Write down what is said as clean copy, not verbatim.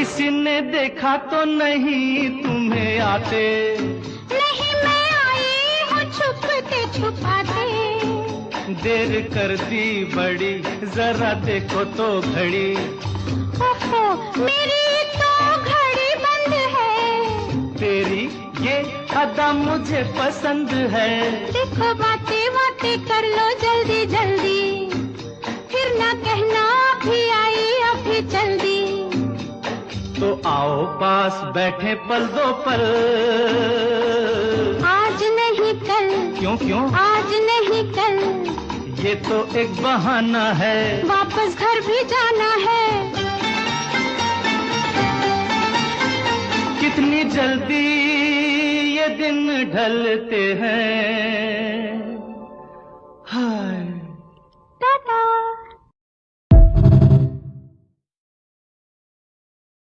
किसी ने देखा तो नहीं तुम्हें आते? नहीं, मैं आई हूँ छुपते छुपाते। देर कर दी बड़ी, जरा देखो तो घड़ी। ओहो, मेरी तो घड़ी बंद है। तेरी ये अदा मुझे पसंद है। देखो बातें बातें कर लो जल्दी जल्दी, फिर ना कहना अभी आई अभी जल्दी। तो आओ पास बैठे पल दो पल। आज नहीं कल। क्यों क्यों? आज नहीं कल। ये तो एक बहाना है, वापस घर भी जाना है। कितनी जल्दी ये दिन ढलते हैं। हाय